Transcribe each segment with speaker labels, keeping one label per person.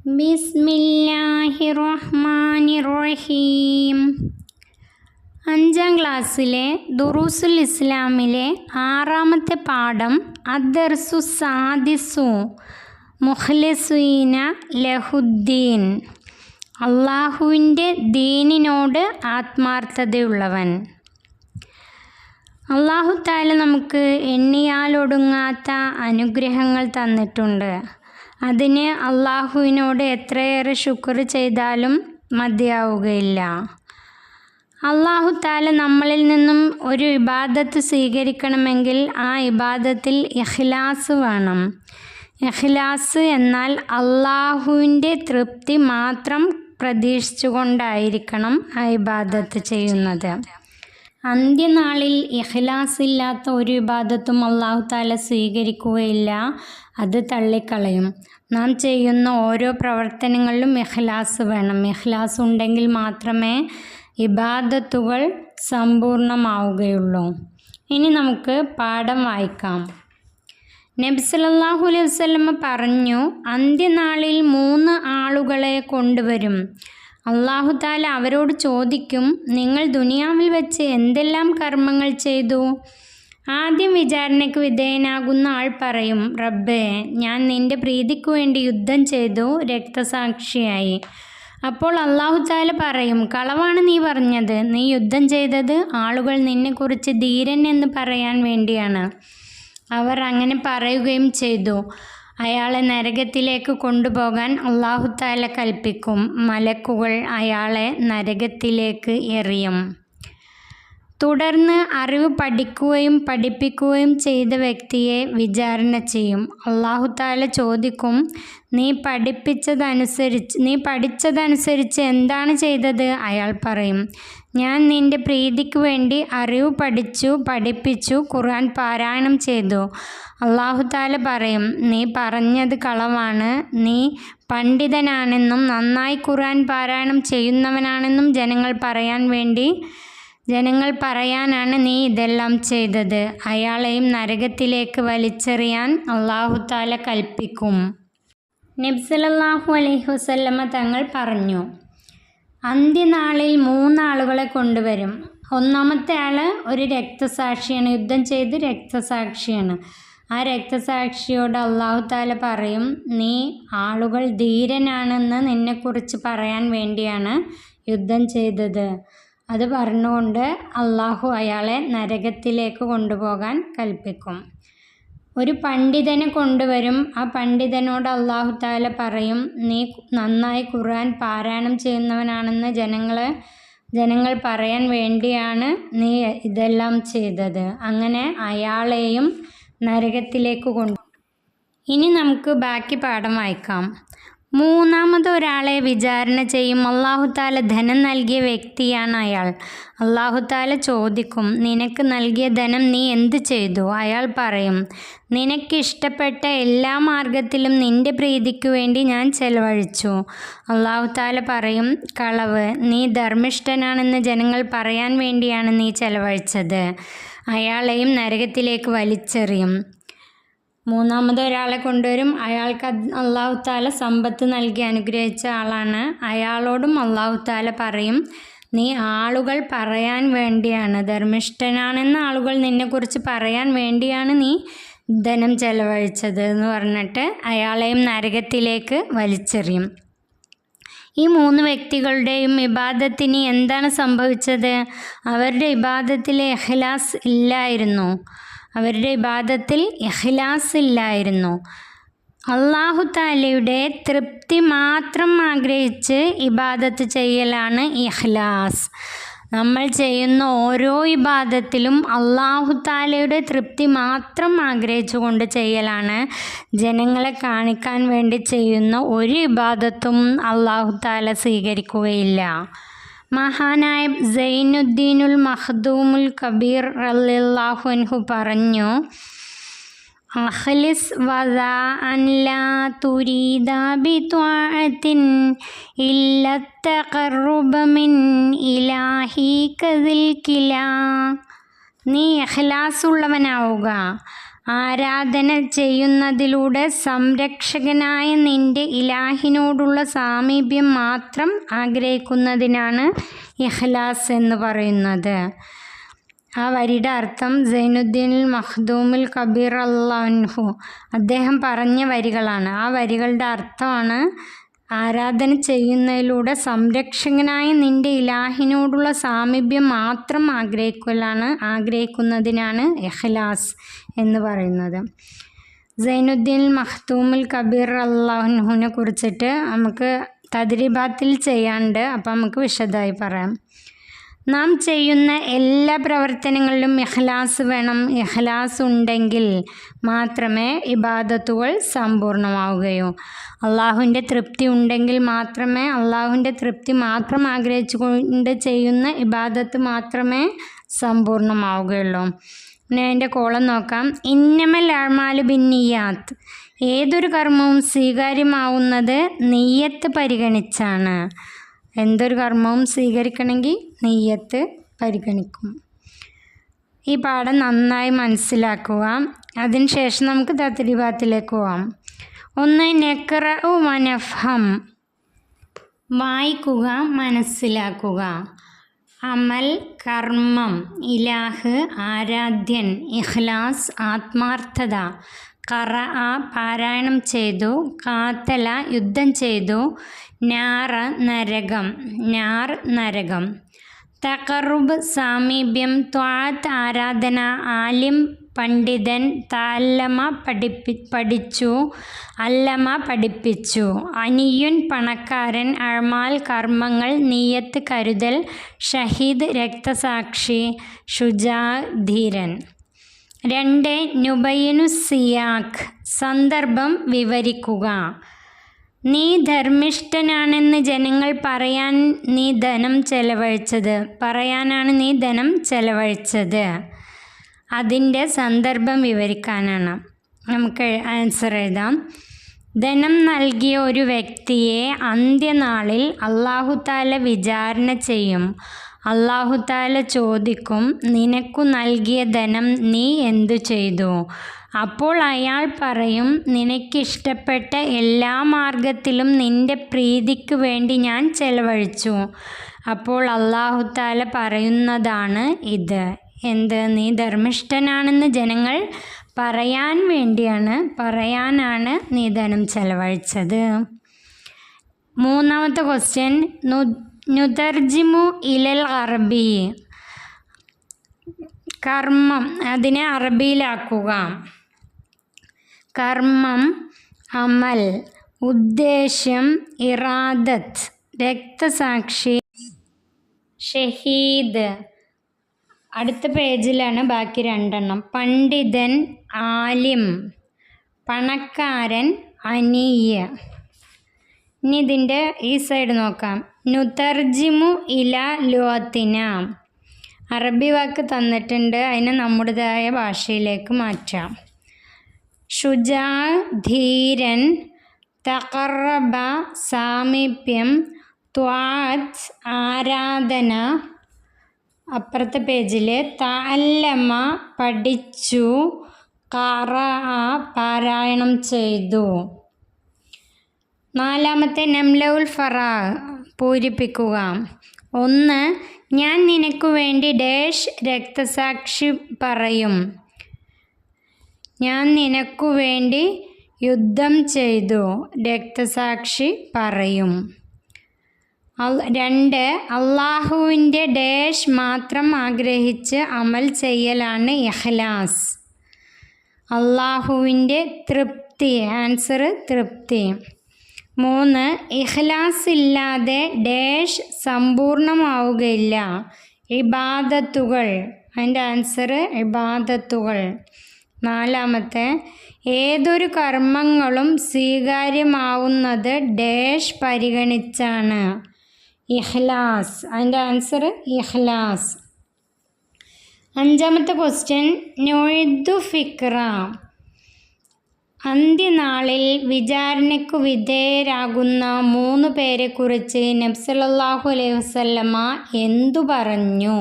Speaker 1: ബിസ്മില്ലാഹിർറഹ്മാനിർറഹീം. 5ാം ക്ലാസ്സിലെ ദുറൂസുൽ ഇസ്ലാമിലെ 6ാമത്തെ പാഠം അദ്ദർസു സാദിസു മുഖ്ലിസീന ലഹുദ്ദീൻ. അള്ളാഹുവിൻ്റെ ദീനിനോട് ആത്മാർത്ഥതയുള്ളവൻ. അള്ളാഹു തആല നമുക്ക് എണ്ണിയാലൊടുങ്ങാത്ത അനുഗ്രഹങ്ങൾ തന്നിട്ടുണ്ട്. അതിന് അള്ളാഹുവിനോട് എത്രയേറെ ശുക്ർ ചെയ്താലും മതിയാവുകയില്ല. അള്ളാഹു തആല നമ്മളിൽ നിന്നും ഒരു ഇബാദത്ത് സ്വീകരിക്കണമെങ്കിൽ ആ ഇബാദത്തിൽ ഇഖ്ലാസ് വേണം. ഇഖ്ലാസ് എന്നാൽ അള്ളാഹുവിൻ്റെ തൃപ്തി മാത്രം പ്രതീക്ഷിച്ചുകൊണ്ടായിരിക്കണം ആ ഇബാദത്ത് ചെയ്യുന്നത്. അന്ത്യനാളിൽ ഇഖ്ലാസ് ഇല്ലാത്ത ഒരു ഇബാദത്തും അള്ളാഹു തആല സ്വീകരിക്കുകയില്ല, അത് തള്ളിക്കളയും. നാം ചെയ്യുന്ന ഓരോ പ്രവർത്തനങ്ങളിലും ഇഖ്ലാസ് വേണം. ഇഖ്ലാസ് ഉണ്ടെങ്കിൽ മാത്രമേ ഇബാദത്തുകൾ സമ്പൂർണ്ണമാവുകയുള്ളൂ. ഇനി നമുക്ക് പാഠം വായിക്കാം. നബി സല്ലല്ലാഹു അലൈഹി വസല്ലം പറഞ്ഞു, അന്ത്യനാളിൽ 3 ആളുകളെ കൊണ്ടുവരും. അള്ളാഹു തആല അവരോട് ചോദിക്കും, നിങ്ങൾ ദുനിയാവിൽ വെച്ച് എന്തെല്ലാം കർമ്മങ്ങൾ ചെയ്തു? ആദ്യം വിചാരണയ്ക്ക് വിധേയനാകുന്ന ആൾ പറയും, റബ്ബേ, ഞാൻ നിൻ്റെ പ്രീതിക്ക് വേണ്ടി യുദ്ധം ചെയ്തു, രക്തസാക്ഷിയായി. അപ്പോൾ അള്ളാഹു തആല പറയും, കളവാണ് നീ പറഞ്ഞത്. നീ യുദ്ധം ചെയ്തത് ആളുകൾ നിന്നെക്കുറിച്ച് ധീരൻ എന്ന് പറയാൻ വേണ്ടിയാണ്. അവർ അങ്ങനെ പറയുകയും ചെയ്തു. അയാളെ നരകത്തിലേക്ക് കൊണ്ടുപോകാൻ അള്ളാഹു തആല കൽപ്പിക്കും. മലക്കുകൾ അയാളെ നരകത്തിലേക്ക് എറിയും. തുടർന്ന് അറിവ് പഠിക്കുകയും പഠിപ്പിക്കുകയും ചെയ്ത വ്യക്തിയെ വിചാരണ ചെയ്യും. അള്ളാഹു തആല ചോദിക്കും, നീ പഠിച്ചതനുസരിച്ച് എന്താണ് ചെയ്തത്? അയാൾ പറയും, ഞാൻ നിൻ്റെ പ്രീതിക്ക് വേണ്ടി അറിവ് പഠിപ്പിച്ചു, ഖുർആൻ പാരായണം ചെയ്തു. അള്ളാഹു തആല പറയും, നീ പറഞ്ഞത് കളവാണ്. നീ പണ്ഡിതനാണെന്നും നന്നായി ഖുർആൻ പാരായണം ചെയ്യുന്നവനാണെന്നും ജനങ്ങൾ പറയാനാണ് നീ ഇതെല്ലാം ചെയ്തത്. അയാളെയും നരകത്തിലേക്ക് വലിച്ചെറിയാൻ അള്ളാഹു തആല കൽപ്പിക്കും. നബി സല്ലല്ലാഹു അലൈഹി വസല്ലമ തങ്ങൾ പറഞ്ഞു, അന്ത്യനാളിൽ 3 ആളുകളെ കൊണ്ടുവരും. ഒന്നാമത്തെ ആൾ ഒരു രക്തസാക്ഷിയാണ്, യുദ്ധം ചെയ്ത് രക്തസാക്ഷിയാണ്. ആ രക്തസാക്ഷിയോട് അള്ളാഹു തആല പറയും, നീ ആളുകൾ ധീരനാണെന്ന് നിന്നെക്കുറിച്ച് പറയാൻ വേണ്ടിയാണ് യുദ്ധം ചെയ്തത്. അത് പറഞ്ഞുകൊണ്ട് അള്ളാഹു അയാളെ നരകത്തിലേക്ക് കൊണ്ടുപോകാൻ കൽപ്പിക്കും. ഒരു പണ്ഡിതനെ കൊണ്ടുവരും. ആ പണ്ഡിതനോട് അള്ളാഹു തആല പറയും, നീ നന്നായി ഖുർആൻ പാരായണം ചെയ്യുന്നവനാണെന്ന് ജനങ്ങൾ പറയാൻ വേണ്ടിയാണ് നീ ഇതെല്ലാം ചെയ്തത്. അങ്ങനെ അയാളെയും നരകത്തിലേക്ക് ഇനി നമുക്ക് ബാക്കി പാഠം വായിക്കാം. 3ാമത് ഒരാളെ വിചാരണ ചെയ്യും. അള്ളാഹു തആല ധനം നൽകിയ വ്യക്തിയാണ് അയാൾ. അള്ളാഹു തആല ചോദിക്കും, നിനക്ക് നൽകിയ ധനം നീ എന്ത് ചെയ്തു? അയാൾ പറയും, നിനക്ക് ഇഷ്ടപ്പെട്ട എല്ലാ മാർഗത്തിലും നിൻ്റെ പ്രീതിക്ക് വേണ്ടി ഞാൻ ചെലവഴിച്ചു. അള്ളാഹു തആല പറയും, കളവ്, നീ ധർമ്മിഷ്ഠനാണെന്ന് ജനങ്ങൾ പറയാൻ വേണ്ടിയാണ് നീ ചെലവഴിച്ചത്. അയാളെയും നരകത്തിലേക്ക് വലിച്ചെറിയും. 3ാമത് ഒരാളെ കൊണ്ടുവരും. അയാൾക്ക് അള്ളാഹു തആല സമ്പത്ത് നൽകി അനുഗ്രഹിച്ച ആളാണ്. അയാളോടും അള്ളാഹു തആല പറയും, നീ ആളുകൾ പറയാൻ വേണ്ടിയാണ്, ധർമ്മിഷ്ഠനാണെന്ന് ആളുകൾ നിന്നെക്കുറിച്ച് പറയാൻ വേണ്ടിയാണ് നീ ധനം ചെലവഴിച്ചത് എന്ന് പറഞ്ഞിട്ട് അയാളെയും നരകത്തിലേക്ക് വലിച്ചെറിയും. ഈ 3 വ്യക്തികളുടെയും ഇബാദത്തിന് എന്താണ് സംഭവിച്ചത്? അവരുടെ ഇബാദത്തിൽ ഇഖ്ലാസ് ഇല്ലായിരുന്നു. അള്ളാഹു തആലയുടെ തൃപ്തി മാത്രം ആഗ്രഹിച്ച് ഇബാദത്ത് ചെയ്യലാണ് ഇഖ്ലാസ്. നമ്മൾ ചെയ്യുന്ന ഓരോ ഇബാദത്തിലും അള്ളാഹു തആലയുടെ തൃപ്തി മാത്രം ആഗ്രഹിച്ചുകൊണ്ട് ചെയ്യലാണ്. ജനങ്ങളെ കാണിക്കാൻ വേണ്ടി ചെയ്യുന്ന ഒരു ഇബാദത്തും അള്ളാഹു തആല സ്വീകരിക്കുകയില്ല. മഹാനായ സൈനുദ്ദീനുൽ മഖ്ദൂമുൽ കബീർ റളിയല്ലാഹു അൻഹു പറഞ്ഞു, അഖ്ലിസ് വദാഅൻ ലാ തുരീദ ബിത്വാഅത്തിൻ ഇല്ല തഖർറുബ മിൻ ഇലാഹിക ദിൽ കിലാ. നീ ഇഖ്ലാസ് ഉള്ളവനാവുക. ആരാധന ചെയ്യുന്നതിലൂടെ സംരക്ഷകനായ നിന്റെ ഇലാഹിനോടുള്ള സാമീപ്യം മാത്രം ആഗ്രഹിക്കുന്നതിനാണ് ഇഖ്ലാസ് എന്ന് പറയുന്നത്. ആ വരിയുടെ അർത്ഥം സൈനുദ്ദീൻ മഖ്ദൂമുൽ കബീർ അൻഹു അദ്ദേഹം പറഞ്ഞ വരികളാണ്. ആ വരികളുടെ അർത്ഥമാണ് ആരാധന ചെയ്യുന്നതിലൂടെ സംരക്ഷകനായ നിന്റെ ഇലാഹിനോടുള്ള സാമീപ്യം മാത്രം ആഗ്രഹിക്കുന്നതിനാണ് ഇഖ്ലാസ് എന്ന് പറയുന്നത്. സൈനുദ്ദീൻ മഖ്ദൂമുൽ കബീർ അൻഹുവിനെ കുറിച്ചിട്ട് നമുക്ക് തദ്രീബാത്തിൽ ചെയ്യാണ്ട്, അപ്പം നമുക്ക് വിശദമായി പറയാം. നാം ചെയ്യുന്ന എല്ലാ പ്രവർത്തനങ്ങളിലും ഇഖ്ലാസ് വേണം. ഇഖ്ലാസ് ഉണ്ടെങ്കിൽ മാത്രമേ ഇബാദത്തുകൾ സമ്പൂർണ്ണമാവുകയൂ. അള്ളാഹുവിൻ്റെ തൃപ്തി ഉണ്ടെങ്കിൽ മാത്രമേ, അള്ളാഹുവിൻ്റെ തൃപ്തി മാത്രം ആഗ്രഹിച്ചുകൊണ്ട് ചെയ്യുന്ന ഇബാദത്ത് മാത്രമേ സമ്പൂർണ്ണമാവുകയുള്ളൂ. പിന്നെ അതിൻ്റെ കോളം നോക്കാം. ഇന്നമൽ അഅ്മാലു ബിന്നിയ്യാത്ത്. ഏതൊരു കർമ്മവും സ്വീകാര്യമാവുന്നത് നിയ്യത്ത് പരിഗണിച്ചാണ്. എന്തൊരു കർമ്മവും സ്വീകരിക്കണമെങ്കിൽ നിയ്യത്ത് പരിഗണിക്കും. ഈ പാഠം നന്നായി മനസ്സിലാക്കുക. അതിനുശേഷം നമുക്ക് തദ്രീബാത്തിലേക്ക് പോവാം. 1. നഖ്റഉ വനഫ്ഹം. വായിക്കുക, മനസ്സിലാക്കുക. അമൽ കർമ്മം, ഇലാഹ് ആരാധ്യൻ, ഇഖ്ലാസ് ആത്മാർത്ഥത, ഖറഅ പാരായണം ചെയ്തു, ഖാതല യുദ്ധം ചെയ്തു, നാർ നരകം, തഖറുബ് സാമീപ്യം, ത്വാഅത്ത് ആരാധന, ആലിം പണ്ഡിതൻ, തഅല്ലമ പഠിച്ചു, അല്ലമ പഠിപ്പിച്ചു, അനിയുൻ പണക്കാരൻ, അഅ്മാൽ കർമ്മങ്ങൾ, നിയ്യത്ത് കരുതൽ, ഷഹീദ് രക്തസാക്ഷി, ഷുജാ ധീരൻ. 2. നുബയ്യിനു സിയാഖ്. സന്ദർഭം വിവരിക്കുക. നീ ധർമ്മിഷ്ഠനാണെന്ന് ജനങ്ങൾ പറയാനാണ് നീ ധനം ചെലവഴിച്ചത്. അതിൻ്റെ സന്ദർഭം വിവരിക്കാനാണ്. നമുക്ക് ആൻസർ എഴുതാം. ധനം നൽകിയ ഒരു വ്യക്തിയെ അന്ത്യനാളിൽ അല്ലാഹുതആല വിചാരണ ചെയ്യും. അല്ലാഹുതആല ചോദിക്കും, നിനക്കു നൽകിയ ധനം നീ എന്തു ചെയ്തു? അപ്പോൾ അയാൾ പറയും, നിനക്കിഷ്ടപ്പെട്ട എല്ലാ മാർഗത്തിലും നിന്റെ പ്രീതിക്ക് വേണ്ടി ഞാൻ ചെലവഴിച്ചു. അപ്പോൾ അല്ലാഹുതആല പറയുന്നതാണ് ഇത്. എന്ത്? നീ ധർമ്മിഷ്ഠനാണെന്ന് ജനങ്ങൾ പറയാനാണ് നീ ധനം ചെലവഴിച്ചത്. 3. ക്വസ്റ്റ്യൻ. നുതർജിമു ഇലൽ അറബി. കർമ്മം, അതിനെ അറബിയിലാക്കുക. കർമ്മം, അമൽ, ഉദ്ദേശ്യം, ഇറാദത്ത്, രക്തസാക്ഷി, ഷഹീദ്. അടുത്ത പേജിലാണ് ബാക്കി 2. പണ്ഡിതൻ, ആലിം, പണക്കാരൻ, അനീയ. ഇനി ഇതിൻ്റെ ഈ സൈഡ് നോക്കാം. നുതർജിമു ഇല ലുഅത്തിന. അറബി വാക്ക് തന്നിട്ടുണ്ട്, അതിനെ നമ്മുടേതായ ഭാഷയിലേക്ക് മാറ്റാം. ഷുജാ ധീരൻ, തഖറബ സാമീപ്യം, ത്വാഅത്ത് ആരാധന. അപ്പുറത്തെ പേജിൽ തഅല്ലമ പഠിച്ചു, ഖറഅ പാരായണം ചെയ്തു. 4. നംലഉൽ ഫറാഗ് പൂരിപ്പിക്കുക. 1. ഞാൻ നിനക്കു വേണ്ടി ഡാഷ് രക്തസാക്ഷി പറയും. ഞാൻ നിനക്കു വേണ്ടി യുദ്ധം ചെയ്തു, രക്തസാക്ഷി പറയും. 2. അള്ളാഹുവിൻ്റെ ഡാഷ് മാത്രം ആഗ്രഹിച്ച് അമൽ ചെയ്യലാണ് ഇഖ്ലാസ്. അള്ളാഹുവിൻ്റെ തൃപ്തി. ആൻസർ തൃപ്തി. 3. ഇഖ്ലാസ് ഇല്ലാതെ ഡാഷ് സമ്പൂർണ്ണമാവുകയില്ല. ഇബാദത്തുകൾ. അതിൻ്റെ ആൻസർ ഇബാദത്തുകൾ. 4. ഏതൊരു കർമ്മങ്ങളും സ്വീകാര്യമാവുന്നത് ഡാഷ് പരിഗണിച്ചാണ്. ഇഖ്ലാസ്. അതിൻ്റെ ആൻസർ ഇഖ്ലാസ്. 5. ക്വസ്റ്റ്യൻ. നുഇദ്ദു ഫിക്ര. അന്ത്യനാളിൽ വിചാരണയ്ക്കു വിധേയരാകുന്ന 3 പേരെക്കുറിച്ച് നബി സല്ലല്ലാഹു അലൈഹി വസല്ലമ എന്തു പറഞ്ഞു?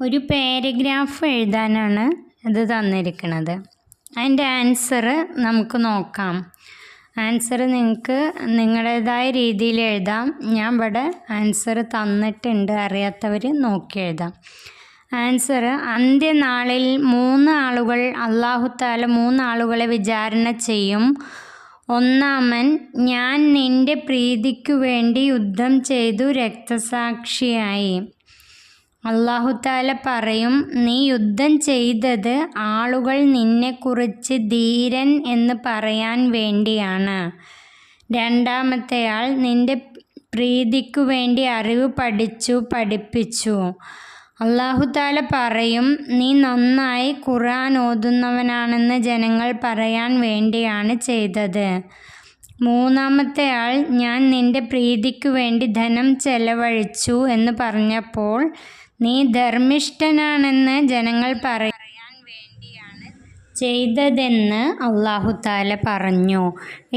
Speaker 1: ഒരു പാരഗ്രാഫ് എഴുതാനാണ് ഇത് തന്നിരിക്കുന്നത്. അതിൻ്റെ ആൻസർ നമുക്ക് നോക്കാം. ആൻസർ നിങ്ങൾക്ക് നിങ്ങളുടേതായ രീതിയിൽ എഴുതാം. ഞാൻ ഇവിടെ ആൻസർ തന്നിട്ടുണ്ട്, അറിയാത്തവർ നോക്കി എഴുതാം. ആൻസർ: അന്ത്യനാളിൽ 3 ആളുകൾ അല്ലാഹുത്താല 3 ആളുകളെ വിചാരണ ചെയ്യും. ഒന്നാമൻ: ഞാൻ നിൻ്റെ പ്രീതിക്കു വേണ്ടി യുദ്ധം ചെയ്തു രക്തസാക്ഷിയായി. അല്ലാഹുത്താല പറയും, നീ യുദ്ധം ചെയ്തത് ആളുകൾ നിന്നെക്കുറിച്ച് ധീരൻ എന്ന് പറയാൻ വേണ്ടിയാണ്. രണ്ടാമത്തെയാൾ: നിൻ്റെ പ്രീതിക്കു വേണ്ടി അറിവ് പഠിപ്പിച്ചു. അല്ലാഹുത്താല പറയും, നീ നന്നായി ഖുർആൻ ഓതുന്നവനാണെന്ന് ജനങ്ങൾ പറയാൻ വേണ്ടിയാണ് ചെയ്തത്. മൂന്നാമത്തെയാൾ: ഞാൻ നിൻ്റെ പ്രീതിക്കു വേണ്ടി ധനം ചെലവഴിച്ചു എന്ന് പറഞ്ഞപ്പോൾ നീ ധർമ്മിഷ്ഠനാണെന്ന് ജനങ്ങൾ പറയാൻ വേണ്ടിയാണ് ചെയ്തതെന്ന് അല്ലാഹുത്താല പറഞ്ഞു.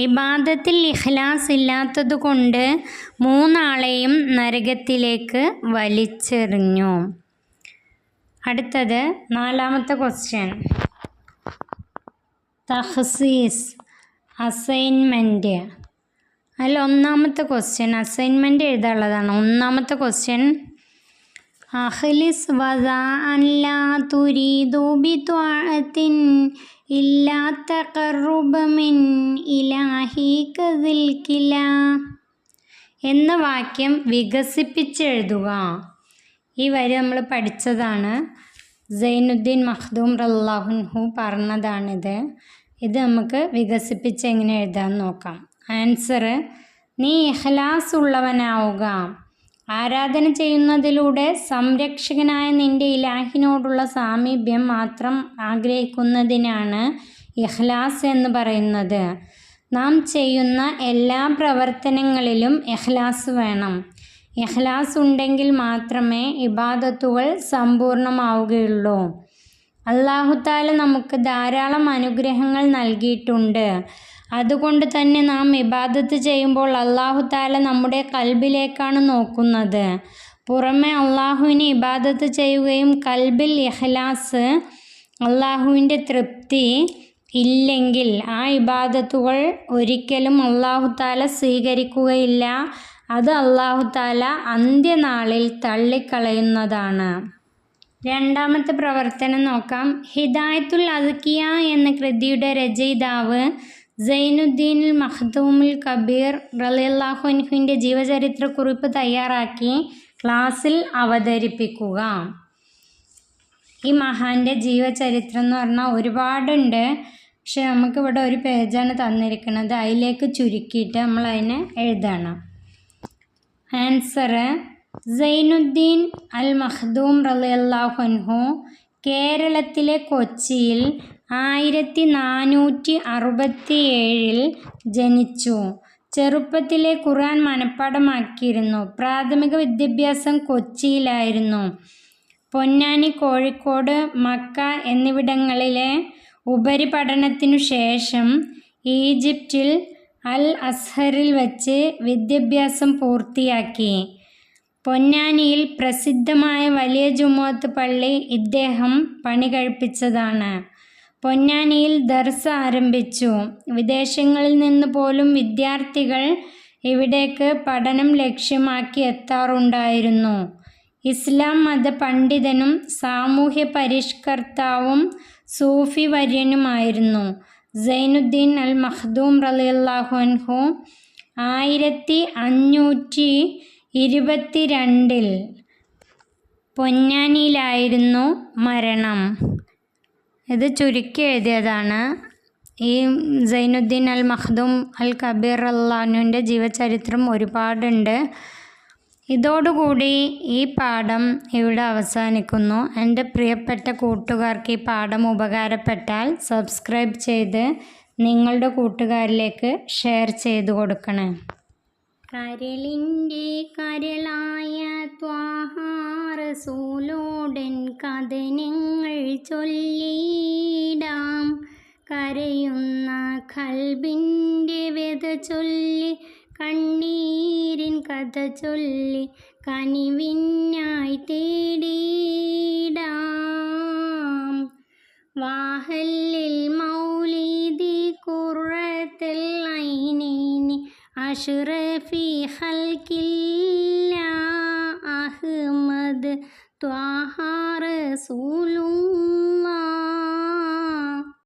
Speaker 1: ഇബാദത്തിൽ ഇഖ്ലാസ് ഇല്ലാത്തതുകൊണ്ട് 3 ആളെയും നരകത്തിലേക്ക് വലിച്ചെറിഞ്ഞു. അടുത്തത് 4ാമത്തെ ക്വസ്റ്റ്യൻ. തഖ്സീസ്, അസൈൻമെൻറ്റ്. അതിൽ 1ാമത്തെ ക്വസ്റ്റ്യൻ അസൈൻമെൻറ്റ് എഴുതാനുള്ളതാണ്. 1ാമത്തെ ക്വസ്റ്റ്യൻ: അഖ്ലിസ് വദാഅൻ ലാ തുരീദു ബിത്വാഅത്തിൻ ഇല്ലാ തഖർറുബ മിൻ ഇലാഹിക ദിൽ കിലാ എന്ന വാക്യം വികസിപ്പിച്ചെഴുതുക. ഈ വരി നമ്മൾ പഠിച്ചതാണ്. സൈനുദ്ദീൻ മഖ്ദൂം റളിയല്ലാഹു അൻഹു പറഞ്ഞതാണിത്. ഇത് നമുക്ക് വികസിപ്പിച്ച് എങ്ങനെ എഴുതാമെന്ന് നോക്കാം. ആൻസർ: നീ ഇഖ്ലാസ് ഉള്ളവനാവുക. ആരാധന ചെയ്യുന്നതിലൂടെ സംരക്ഷകനായ നിൻ്റെ ഇലാഹിനോടുള്ള സാമീപ്യം മാത്രം ആഗ്രഹിക്കുന്നതിനാണ് ഇഖ്ലാസ് എന്ന് പറയുന്നത്. നാം ചെയ്യുന്ന എല്ലാ പ്രവർത്തനങ്ങളിലും ഇഖ്ലാസ് വേണം. ഇഖ്ലാസ് ഉണ്ടെങ്കിൽ മാത്രമേ ഇബാദത്തുകൾ സമ്പൂർണ്ണമാവുകയുള്ളൂ. അല്ലാഹുത്താല നമുക്ക് ധാരാളം അനുഗ്രഹങ്ങൾ നൽകിയിട്ടുണ്ട്. അതുകൊണ്ട് തന്നെ നാം ഇബാദത്ത് ചെയ്യുമ്പോൾ അല്ലാഹുത്താല നമ്മുടെ ഖൽബിലേക്കാണ് നോക്കുന്നത്. പുറമെ അള്ളാഹുവിനെ ഇബാദത്ത് ചെയ്യുകയും ഖൽബിൽ ഇഖ്ലാസ്, അള്ളാഹുവിൻ്റെ തൃപ്തി ഇല്ലെങ്കിൽ ആ ഇബാദത്തുകൾ ഒരിക്കലും അല്ലാഹുത്താല സ്വീകരിക്കുകയില്ല. അത് അല്ലാഹുത്താല അന്ത്യനാളിൽ തള്ളിക്കളയുന്നതാണ്. 2ാമത്തെ പ്രവർത്തനം നോക്കാം. ഹിദായത്തുൽ അദ്കിയ എന്ന കൃതിയുടെ രചയിതാവ് സൈനുദ്ദീൻ മഖ്ദൂമുൽ കബീർ റളിയല്ലാഹു അൻഹുവിൻ്റെ ജീവചരിത്രക്കുറിപ്പ് തയ്യാറാക്കി ക്ലാസ്സിൽ അവതരിപ്പിക്കുക. ഈ മഹാൻ്റെ ജീവചരിത്രം എന്ന് പറഞ്ഞാൽ ഒരുപാടുണ്ട്. പക്ഷെ നമുക്കിവിടെ ഒരു പേജാണ് തന്നിരിക്കുന്നത്. അതിലേക്ക് ചുരുക്കിയിട്ട് നമ്മൾ അതിനെ എഴുതണം. ആൻസർ: സൈനുദ്ദീൻ അൽ മഖ്ദൂം റളിയല്ലാഹു അൻഹു കേരളത്തിലെ കൊച്ചിയിൽ 1467 ജനിച്ചു. ചെറുപ്പത്തിലെ ഖുർആൻ മനഃപ്പാഠമാക്കിയിരുന്നു. പ്രാഥമിക വിദ്യാഭ്യാസം കൊച്ചിയിലായിരുന്നു. പൊന്നാനി, കോഴിക്കോട്, മക്ക എന്നിവിടങ്ങളിലെ ഉപരിപഠനത്തിനു ശേഷം ഈജിപ്തിൽ അൽ അസ്ഹറിൽ വച്ച് വിദ്യാഭ്യാസം പൂർത്തിയാക്കി. പൊന്നാനിയിൽ പ്രസിദ്ധമായ വലിയ ജുമുഅത്ത് പള്ളി ഇദ്ദേഹം പണി കഴിപ്പിച്ചതാണ്. പൊന്നാനിയിൽ ദർസ് ആരംഭിച്ചു. വിദേശങ്ങളിൽ നിന്ന് പോലും വിദ്യാർത്ഥികൾ ഇവിടേക്ക് പഠനം ലക്ഷ്യമാക്കി എത്താറുണ്ടായിരുന്നു. ഇസ്ലാം മത പണ്ഡിതനും സാമൂഹ്യ പരിഷ്കർത്താവും സൂഫി വര്യനുമായിരുന്നു. സൈനുദ്ദീൻ അൽ മഖ്ദൂം റളിയല്ലാഹു അൻഹു 1522 പൊന്നാനിയിലായിരുന്നു മരണം. ഇത് ചുരുക്കി എഴുതിയതാണ്. ഈ സൈനുദ്ദീൻ അൽ മഖ്ദൂം അൽ കബീർ റളിയല്ലാഹു അൻഹുവിൻ്റെ ജീവചരിത്രം ഒരുപാടുണ്ട്. ഇതോടുകൂടി ഈ പാഠം ഇവിടെ അവസാനിക്കുന്നു. എൻ്റെ പ്രിയപ്പെട്ട കൂട്ടുകാർക്ക് ഈ പാഠം ഉപകാരപ്പെട്ടാൽ സബ്സ്ക്രൈബ് ചെയ്ത് നിങ്ങളുടെ കൂട്ടുകാരിലേക്ക് ഷെയർ ചെയ്ത് കൊടുക്കണേ. കരളിൻ്റെ കരളായ ത്വാഹ റസൂലോടൻ കഥനങ്ങൾ ചൊല്ലിടാം. കരയുന്ന ഖൽബിൻ്റെ വ്യത ചൊല്ലി കണ്ണീരിൻ കഥ ചൊല്ലി കനിവിനായി തേടിയിടാം. വാഹല്ലിൽ മൗലിദി ഖുറത്തൽ ഐനൈനി അഷ്റഫി ഖൽഖില്ലാ അഹ്മദ് ത്വാഹ റസൂൽ